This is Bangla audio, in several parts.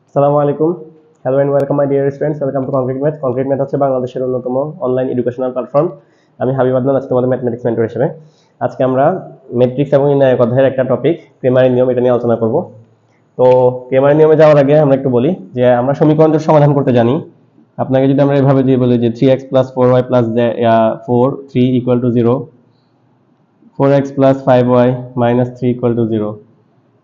আসসালামু আলাইকুম। Hello and welcome my dear students. Welcome to concrete math. Concrete math হচ্ছে বাংলাদেশের অন্যতম অনলাইন এডুকেশনাল প্ল্যাটফর্ম। আমি হাবিব আদনান, আজকে তোমাদের ম্যাথমেটিক্স মেন্টর হিসেবে। আজকে আমরা ম্যাট্রিক্স এবং নির্ণায়ক অধ্যায়ের একটা টপিক ক্রেমারের নিয়ম, এটা নিয়ে আলোচনা করব। তো ক্রেমারের নিয়মে যাওয়ার আগে আমরা একটু বলি যে আমরা সমীকরণ সমাধান করতে জানি। আপনাকে যদি আমরা এভাবে দিয়ে বলি যে 3x + 4y + 4 3 = 0, 4x + 5y - 3 = 0,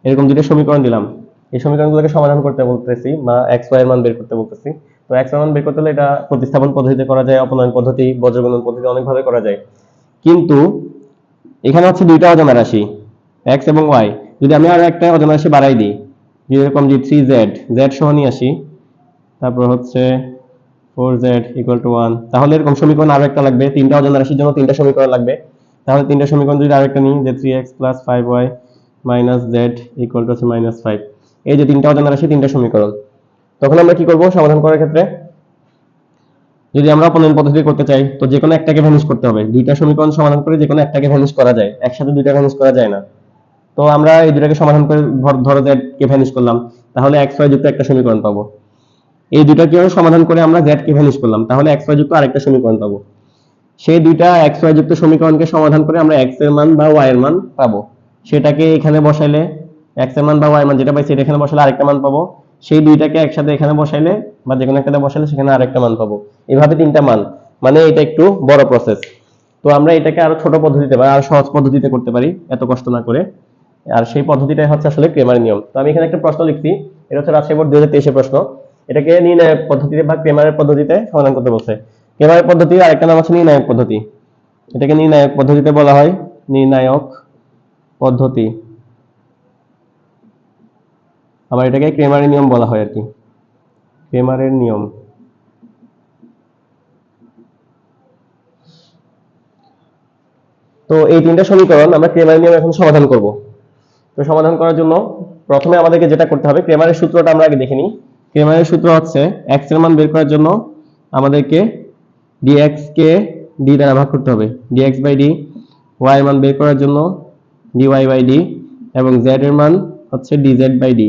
এরকম দুটো সমীকরণ দিলাম। এই সমীকরণগুলোকে সমাধান করতে বলতেছি বা এক্স ওয়াই এর মান বের করতে বলতেছি। তো এক্স এর মান বের করতে হলে এটা প্রতিস্থাপন পদ্ধতিতে করা যায়, অপনয়ন পদ্ধতি, বজ্রগুণন পদ্ধতি, অনেকভাবে করা যায়। কিন্তু এখানে হচ্ছে দুইটা অজানা রাশি, এক্স এবং ওয়াই। যদি আমি আরো একটা অজানা রাশি বাড়াই দিই, যেরকম যে 3z, z সহ নিয়ে আসি, তারপর হচ্ছে 4z = 1, তাহলে এরকম সমীকরণ আরো একটা লাগবে। তিনটা অজানা রাশির জন্য তিনটা সমীকরণ লাগবে। তাহলে তিনটা সমীকরণ যদি আরেকটা নিই যে 3x + 5y - z = -5, এই যে তিনটা অজানা রাশি, তিনটা সমীকরণ। তখন আমরা কি করব সমাধান করার ক্ষেত্রে? যদি আমরা অপনয়ন পদ্ধতি করতে চাই তো যে কোনো একটাকে ভ্যানিশ করতে হবে। দুইটা সমীকরণ সমাধান করে যে কোনো একটাকে ভ্যানিশ করা যায়, একসাথে দুইটা ভ্যানিশ করা যায় না। তো আমরা এই দুটাকে সমাধান করে ধরো z কে ভ্যানিশ করলাম, তাহলে x y যুক্ত একটা সমীকরণ পাবো। এই দুটাকে সমাধান করে আমরা z কে ভ্যানিশ করলাম, তাহলে x y যুক্ত আরেকটা সমীকরণ পাবো। সেই দুইটা x y যুক্ত সমীকরণকে সমাধান করে আমরা x এর মান বা y এর মান পাবো। সেটাকে এখানে বসাইলে x এর মান বা y এর মান যেটা পাইছি এটা এখানে বসালে আরেকটা মান পাবো। সেই দুইটাকে একসাথে এখানে বসাইলে বা যে কোনো একটাতে বসালে সেখানে আরেকটা মান পাবো। এভাবে তিনটা মান, মানে এটা একটু বড় প্রসেস। তো আমরা এটাকে আরো ছোট পদ্ধতিতে বা আরো সহজ পদ্ধতিতে করতে পারি, এত কষ্ট না করে। আর সেই পদ্ধতিটাই হচ্ছে আসলে ক্রেমারের নিয়ম। তো আমি এখানে একটা প্রশ্ন লিখছি, এটা হচ্ছে রাজশাহী বোর্ড 2023 এর প্রশ্ন। এটাকে নির্ণায়ক পদ্ধতিতে বা ক্রেমারের পদ্ধতিতে সমাধান করতে বলছে। ক্রেমারের পদ্ধতির আরেকটা নাম হচ্ছে নির্ণায়ক পদ্ধতি। এটাকে নির্ণায়ক পদ্ধতিতে বলা হয়, নির্ণায়ক পদ্ধতি। আবার এটাকে ক্রেমারের নিয়ম বলা হয় আর কি, ক্রেমারের নিয়ম। তো এই তিনটা সমীকরণ আমরা ক্রেমারের নিয়ম এখন সমাধান করব। তো সমাধান করার জন্য প্রথমে আমাদেরকে যেটা করতে হবে, ক্রেমারের সূত্রটা আমরা আগে দেখে নিই। ক্রেমারের সূত্র হচ্ছে x এর মান বের করার জন্য আমাদেরকে dx কে d দ্বারা ভাগ করতে হবে, dx/d। y এর মান বের করার জন্য dy/d, এবং z এর মান হচ্ছে dz/d।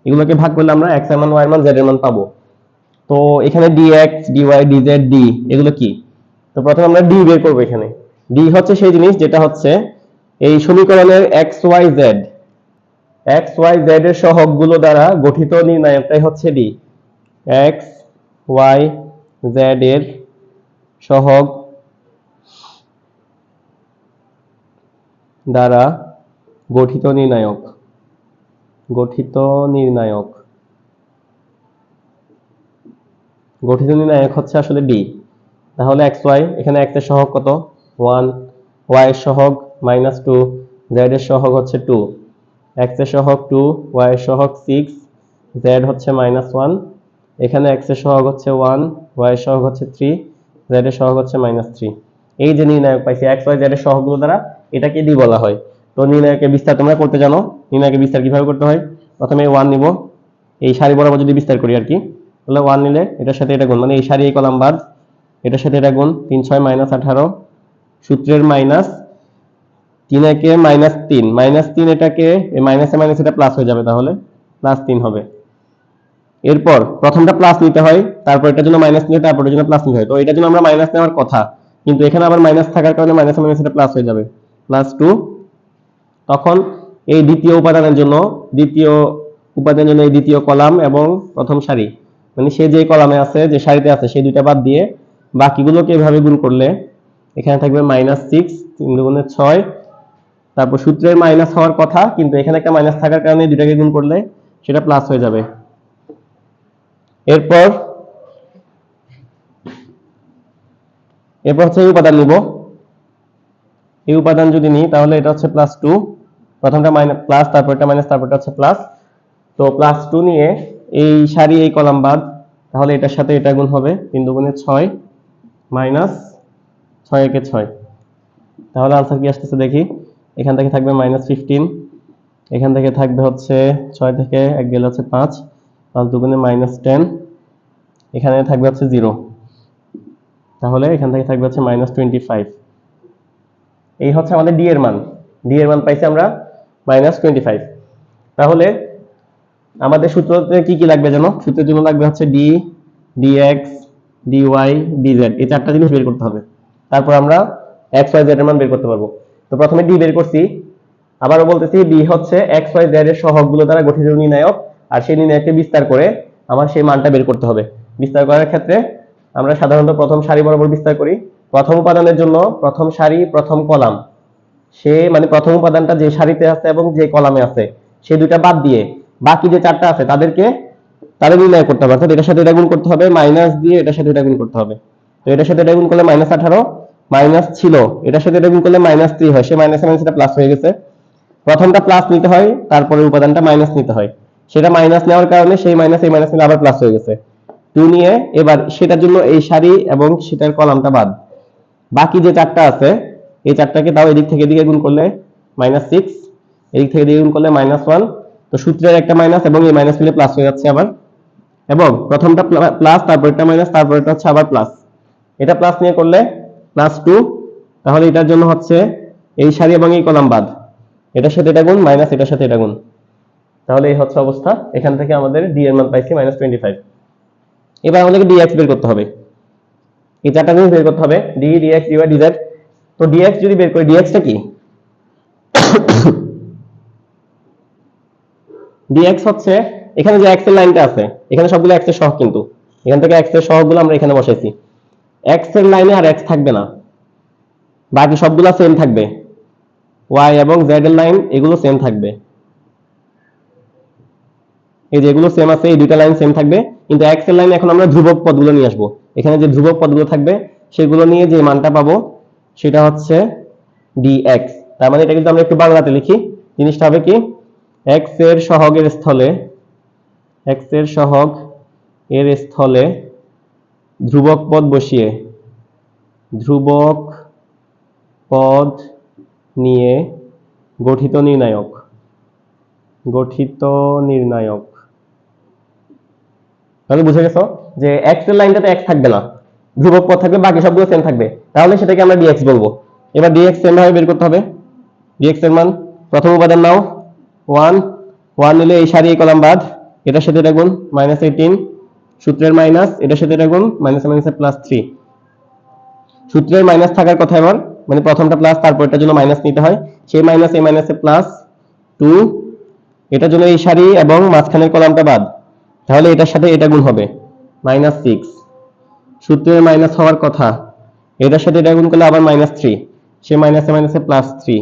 এগুলোকে ভাগ করলে আমরা x এর মান, y এর মান, z এর মান পাবো। তো এখানে dx, dy, dz, d এগুলো কি? তো প্রথমে আমরা d বের করব। এখানে d হচ্ছে সেই জিনিস যেটা হচ্ছে এই সমীকরণের x y z, x y z এর সহগগুলো দ্বারা গঠিত নির্ণায়কটাই হচ্ছে d। x y z এর সহগ দ্বারা গঠিত নির্ণায়ক, গঠিত নির্ণায়ক, গঠিত নির্ণায়ক হচ্ছে আসলে d। তাহলে x y, এখানে x এর সহগ কত? 1, y এর সহগ -2, z এর সহগ হচ্ছে 2, x এর সহগ 2, y এর সহগ 6, z হচ্ছে -1, এখানে x এর সহগ হচ্ছে 1, y এর সহগ হচ্ছে 3, z এর সহগ হচ্ছে -3। এই যে নির্ণায়ক পাইছি x y z এর সহগগুলো দ্বারা, এটাকে d বলা হয়। তো নির্ণায়কের বিস্তার তোমরা করতে জানো। নির্ণায়কের বিস্তার কিভাবে করতে হয়? প্রথমে 1 নিব, এই সারি বরাবর যদি বিস্তার করি আর কি, তাহলে 1 নিলে এটার সাথে এটা গুণ, মানে এই সারি এই কলাম বাদ, এটার সাথে এটা গুণ, 3 6 -18, সূত্রের মাইনাস, 3 একে -3, -3 এটাকে এই মাইনাসে মাইনাস এটা প্লাস হয়ে যাবে, তাহলে +3 হবে। এরপর প্রথমটা প্লাস নিতে হয়, তারপর এটার জন্য মাইনাস নিতে হয়, তারপর এর জন্য প্লাস নিতে হয়। তো এটার জন্য আমরা মাইনাস নেওয়ার কথা, কিন্তু এখানে আবার মাইনাস থাকার কারণে মাইনাসে মাইনাস এটা প্লাস হয়ে যাবে, +2। তখন এই দ্বিতীয় উপাদানের জন্য, দ্বিতীয় উপাদানের জন্য এই দ্বিতীয় কলাম এবং প্রথম সারি, মানে সে যে কলামে আছে, যে সারিতে আছে, সেই দুইটা বাদ দিয়ে বাকিগুলোকে এভাবে গুণ করলে এখানে থাকবে -6, 3 দুগুণে 6। তারপর সূত্রের মাইনাস হওয়ার কথা, কিন্তু এখানে একটা মাইনাস থাকার কারণে দুটাকে গুণ করলে সেটা প্লাস হয়ে যাবে। এরপর এরপর হচ্ছে এই উপাদান নিব। এই উপাদান যদি নিই তাহলে এটা হচ্ছে +2, প্রথমটা মাইনাস প্লাস, তারপরটা মাইনাস, তারপরটা হচ্ছে প্লাস। তো +2 নিয়ে এই সারি এই কলাম বাদ, তাহলে এটার সাথে এটা গুণ হবে, 3 দুগুণে 6 মাইনাস 6 একে 6। তাহলে आंसर কি আসছে দেখি। এখান থেকে থাকবে -15, এখান থেকে থাকবে হচ্ছে 6 থেকে 1 গেলে হচ্ছে 5, 5 দুগুণে -10, এখানে থাকবে হচ্ছে 0, তাহলে এখান থেকে থাকবে হচ্ছে -25। এই হচ্ছে আমাদের d এর মান। d এর মান পাইছি আমরা -25। তাহলে আমাদের সূত্রতে কি কি লাগবে জানো? সূত্রের জন্য লাগবে হচ্ছে ডি, ডিএক্স, ডিওয়াই, ডিজেড, এই চারটা জিনিস বের করতে হবে। তারপর আমরা এক্স ওয়াই জেড এর মান বের করতে পারবো। তো প্রথমে ডি বের করছি, আবারও বলতেছি ডি হচ্ছে এক্স ওয়াই জেড এর সহগগুলো দ্বারা গঠিত নির্ণায়ক, আর সেই নির্ণায়ককে বিস্তার করে আমার সেই মানটা বের করতে হবে। বিস্তার করার ক্ষেত্রে আমরা সাধারণত প্রথম সারি বরাবর বিস্তার করি। প্রথম উপাদানের জন্য প্রথম সারি প্রথম কলাম, সে মানে প্রথম উপাদানটা যে সারিতে আছে এবং যে কলামে আছে সেই দুইটা বাদ দিয়ে বাকি যে চারটা আছে তাদের নির্ণয় করতে হবে। অর্থাৎ এটার সাথে এটা গুণ করতে হবে, মাইনাস দিয়ে এটার সাথে এটা গুণ করতে হবে। তো এটার সাথে এটা গুণ করলে -18, মাইনাস ছিল, এটার সাথে এটা গুণ করলে -3 হয়, সে মাইনাসে মাইনাস এটা প্লাস হয়ে গেছে। প্রথমটা প্লাস নিতে হয়, তারপরে উপাদানটা মাইনাস নিতে হয়, সেটা মাইনাস নেওয়ার কারণে সেই মাইনাস এই মাইনাস নিলে আবার প্লাস হয়ে গেছে। 2 নিয়ে এবার সেটার জন্য এই সারি এবং সেটার কলামটা বাদ, বাকি যে চারটা আছে এই চারটাকে তাও এদিক থেকে এদিকে গুণ করলে -6, এদিক থেকে এদিকে গুণ করলে -1। তো সূত্রের একটা মাইনাস এবং এই মাইনাস মিলে প্লাস হয়ে যাচ্ছে আবার, এবং প্রথমটা প্লাস, তারপরটা মাইনাস, তারপরটা হচ্ছে আবার প্লাস, এটা প্লাস নিয়ে করলে +2। তাহলে এটার জন্য হচ্ছে এই সারি এবং এই কলাম বাদ, এটার সাথে এটা গুণ, মাইনাস এটার সাথে এটা গুণ। তাহলে এই হচ্ছে অবস্থা। এখান থেকে আমাদের ডি এর মান পাইছি -25। এবার আমাদেরকে ডিএক্স বের করতে হবে, এই চারটা জিনিস বের করতে হবে, ডি, ডিএক্স, ডিওয়াই, ডিজেড। তো ডিএক্স যদি বের করি, ডিএক্সটা কি? ডিএক্স হচ্ছে এখানে যে এক্স এর লাইনটা আছে, এখানে সবগুলো এক্স এর সহগ, কিন্তু এখান থেকে এক্স এর সহগগুলো আমরা এখানে বসাইছি। এক্স এর লাইনে আর এক্স থাকবে না, বাকি সবগুলো সেম থাকবে। ওয়াই এবং জেড এর লাইন এগুলো সেম থাকবে, এই যে এগুলো সেম আছে, এই দুইটা লাইন সেম থাকবে, কিন্তু এক্স এর লাইনে এখন আমরা ধ্রুবক পদগুলো নিয়ে আসবো। এখানে যে ধ্রুবক পদগুলো থাকবে সেগুলো নিয়ে যে মানটা পাবো সেটা হচ্ছে ডিএক্স। তার মানে এটা কিন্তু আমরা একটু বাংলাতে লিখি, জিনিসটা হবে কি, এক্স এর সহগের স্থলে, এক্স এর সহগ এর স্থলে ধ্রুবক পদ বসিয়ে, ধ্রুবক পদ নিয়ে গঠিত নির্ণায়ক, গঠিত নির্ণায়ক। তাহলে বুঝে গেছো যে এক্স এর লাইনটাতে এক্স থাকবে না, ধ্রুবক পদ থাকবে, বাকি সবগুলো সেম থাকবে, তাহলে সেটাকে আমরা ডিএক্স বলবো। এবার ডিএক্স সেম ভাবে বের করতে হবে। ডিএক্স এর মান, প্রথম উপাদান নাও 1, 1 নিলে এই সারি এই কলাম বাদ, এটার সাথে এটা গুণ -18, সূত্রের মাইনাস, এটার সাথে এটা গুণ মাইনাসে মাইনাসে +3। সূত্রের মাইনাস থাকার কথা এবার, মানে প্রথমটা প্লাস তারপরটার জন্য মাইনাস নিতে হয়, সেই মাইনাস এই মাইনাসে +2, এটার জন্য এই সারি এবং মাঝখানের কলামটা বাদ, তাহলে এটার সাথে এটা গুণ হবে -6। সূত্রের মাইনাস হওয়ার কথা, এটার সাথে এটা গুণ করলে আবার -3, সে মাইনাসে মাইনাসে +3।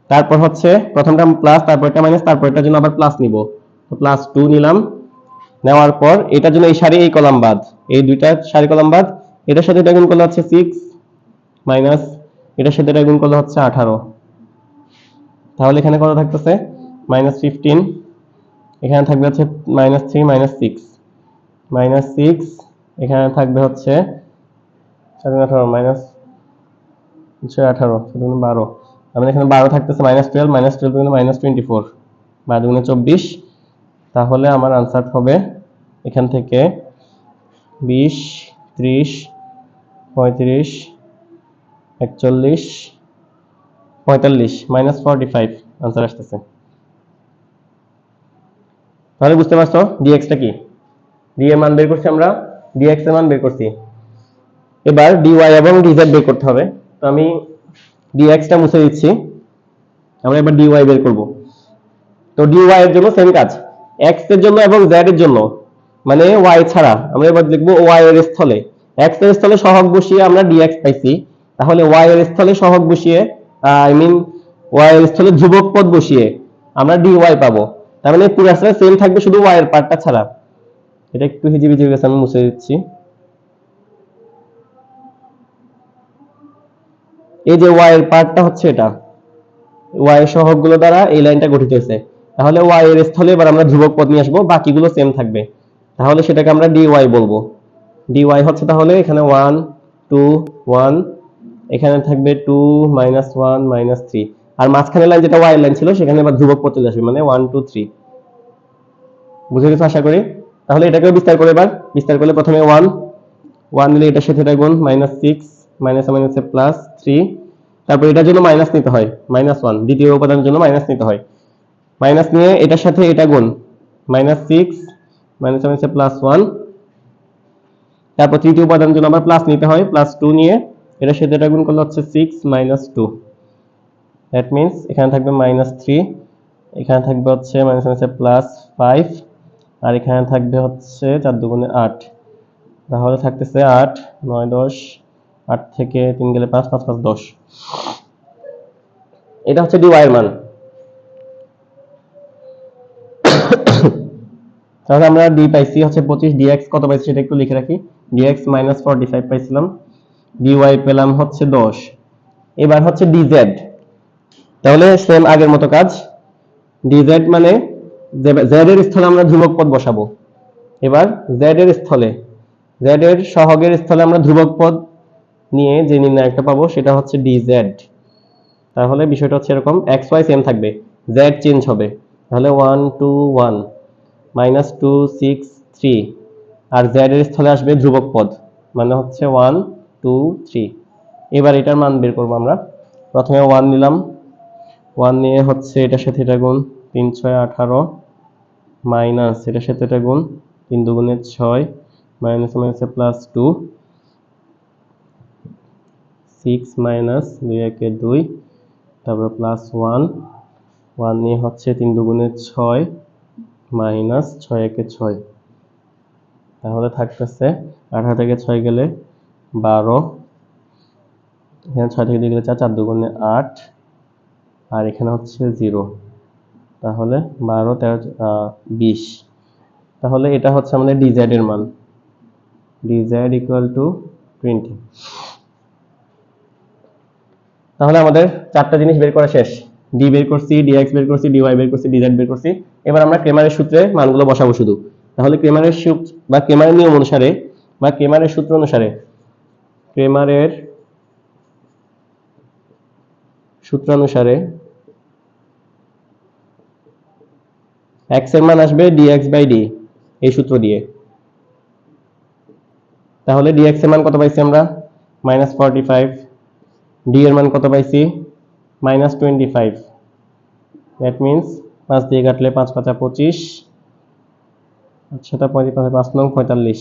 তারপর হচ্ছে প্রথমটা প্লাস, তারপরটা মাইনাস, তারপরটার জন্য আবার প্লাস নিব, তো +2 নিলাম। নেওয়ার পর এটার জন্য এই সারি এই কলাম বাদ, এই দুইটা সারি কলাম বাদ, এটার সাথে এটা গুণ করলে হচ্ছে 6, মাইনাস এটার সাথে এটা গুণ করলে হচ্ছে 18। তাহলে এখানে কত থাকতেছে -15, এখানে থাকবে হচ্ছে -3, -6, -6, এখানে থাকবে হচ্ছে 18, -18, 12, আমি এখানে 12 থাকতেছে, -12, -12 কিন্তু -24, 12 গুণে 24। তাহলে আমার আনসার হবে এখান থেকে 20, 30, 35, 41, 45, -45 আনসার আসতেছে। তাহলে বুঝতে পারছো ডিএক্সটা কি? ডি এর মান বের করছি আমরা, ডিএক্স এর মান বের করছি। এবার ডিওয়াই এবং ডিজেড বের করতে হবে। তো আমি ডিএক্সটা মুছে দিচ্ছি, আমরা এবার ডিওয়াই বের করব। তো ডিওয়াই এর জন্য সেম কাজ, এক্স এর জন্য এবং জেড এর জন্য, মানে ওয়াই ছাড়া, আমরা এবার লিখব ওয়াই এর স্থলে, এক্স এর স্থলে সহগ বসিয়ে আমরা ডিএক্স পাইছি, তাহলে ওয়াই এর স্থলে সহগ বসিয়ে, ওয়াই এর স্থলে ধ্রুবক পদ বসিয়ে আমরা ডিওয়াই পাবো। তার মানে পুরো আসলে সেম থাকবে, শুধু ওয়াই এর পার্টটা ছাড়া। এটা একটু হিজিবিজি হয়ে গেছে, আমি মুছে দিচ্ছি। এই যে ওয়াই এর পার্টটা হচ্ছে এটা, ওয়াই এর সহগগুলো দ্বারা এই লাইনটা গঠিত হয়েছে, তাহলে ওয়াই এর স্থলে এবার আমরা ধ্রুবক পদ নিয়ে আসবো, বাকিগুলো সেম থাকবে, তাহলে সেটাকে আমরা ডিওয়াই বলবো। ডিওয়াই হচ্ছে তাহলে এখানে 1, 2, 1, এখানে থাকবে 2, -1, -3, আর মাঝখানের লাইন যেটা ওয়াই এর লাইন ছিল সেখানে এবার ধ্রুবক পদ চলে আসবে, মানে 1, 2, 3। বুঝে গেছো আশা করি। তাহলে এটাকেও বিস্তার করে, এবার বিস্তার করলে প্রথমে 1, 1 নিলে এটার সাথে এটা গুণ -6, মাইনাসে মাইনাসে +3, তারপর এটার জন্য মাইনাস নিতে হয় -1, দ্বিতীয় উপাদানের জন্য মাইনাস নিতে হয়, মাইনাস নিয়ে এটার সাথে এটা গুণ, -6 মাইনাস হচ্ছে +1, তারপর তৃতীয় উপাদানের জন্য আবার প্লাস নিতে হয়, +2 নিয়ে এটার সাথে এটা গুণ করলে হচ্ছে 6 - 2, দ্যাট মিন্স এখানে থাকবে -3, এখানে থাকবে হচ্ছে +5, আর এখানে থাকবে হচ্ছে 4 দুগুণে 8, তাহলে থাকতেছে 8 9 10, 8 থেকে 3 গেলে 5, 5 5 10। এটা হচ্ছে dy এর মান। তাহলে আমরা d পাইছি হচ্ছে 25, dx কত পাইছি সেটা একটু লিখে রাখি, dx -45 পাইছিলাম, dy পেলাম হচ্ছে 10। এবার হচ্ছে dz, তাহলে সেম আগের মতো কাজ, dz মানে z এর স্থলে আমরা ধ্রুবক পদ বসাবো। এবার z এর স্থলে, z এর সহগের স্থলে আমরা ধ্রুবক পদ নিয়ে যে নির্ণায়কটা পাবো সেটা হচ্ছে dz। তাহলে বিষয়টা হচ্ছে এরকম, xy সেম থাকবে, z চেঞ্জ হবে, তাহলে 1 2 1 -2 6 3, আর z এর স্থলে আসবে ধ্রুবক পদ, মানে হচ্ছে 1 2 3। এবার এটার মান বের করব আমরা। প্রথমে 1 নিলাম, 1 নিয়ে হচ্ছে এটার সাথে এটা গুণ, 3 6 18, মাইনাস এটার সাথে এটা গুণ, 3 দুগুণে 6, মাইনাস হচ্ছে +2, 6 মাইনাস 2 একে 2, তারপর +1, 1 নিয়ে হচ্ছে 3 দুগুণে 6, মাইনাস 6 একে 6, তাহলে থাকতেছে 18 থেকে 6 গেলে 12, এখানে 6 থেকে 2 গেলে 4, 4 দুগুণে 8, আর এখানে হচ্ছে 0, তাহলে 12 13 20। তাহলে এটা হচ্ছে আমাদের dz এর মান, dz = 20। তাহলে আমাদের চারটা জিনিস বের করা শেষ, d বের করছি, dx বের করছি, dy বের করছি, dz বের করছি। এবার আমরা ক্রেমারের সূত্রে মানগুলো বসাবো শুধু। তাহলে ক্রেমারের সূত্র বা ক্রেমারের নিয়ম অনুসারে বা ক্রেমারের সূত্র অনুসারে, ক্রেমারের সূত্র অনুসারে x এর মান আসবে dx/d, এই সূত্র দিয়ে। তাহলে dx এর মান কত পাইছি আমরা? -45, d এর মান কত পাইছি? -25, দ্যাট মিন্স 5 দিয়ে কাটলে 5 5 25, আচ্ছা 5 নং 45,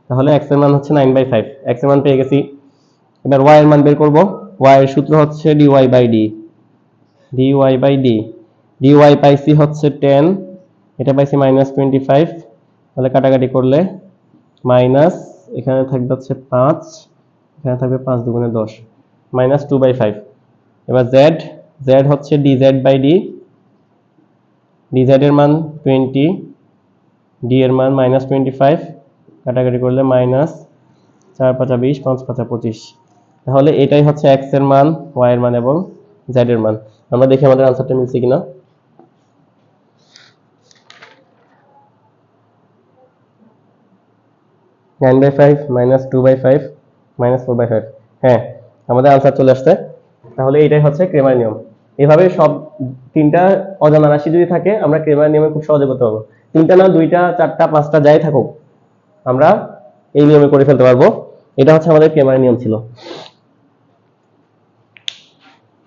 তাহলে x এর মান হচ্ছে 9/5, x এর মান পেয়ে গেছি। এবার y এর মান বের করব, y এর সূত্র হচ্ছে dy/d, dy/d, dy পাইছি হচ্ছে 10, এটা পাইছি -25, তাহলে কাটাকাটি করলে মাইনাস, এখানে থাকবে হচ্ছে 5, এখানে থাকবে 5 দুগুণে 10, -2/5। এবার z হচ্ছে dz/d, dz এর মান 20, d এর মান -25, কাটাকাটি করলে -4 5 20, 5 5 25। তাহলে এটাই হচ্ছে x এর মান, y এর মান এবং z এর মান। আমরা দেখি আমাদের আনসারটা মিলছে কিনা। 9/5 -2/5 -4/5, হ্যাঁ আমাদের আনসার চলে আসছে। তাহলে এটাই হচ্ছে ক্রেমার নিয়ম। এভাবে সব তিনটা অজানা রাশি যদি থাকে আমরা ক্রেমার নিয়মে খুব সহজে করতে পারবো। তিনটা না, দুইটা, চারটা, পাঁচটা যাই থাকুক আমরা এই নিয়মে করে ফেলতে পারবো। এটা হচ্ছে আমাদের ক্রেমার নিয়ম ছিল।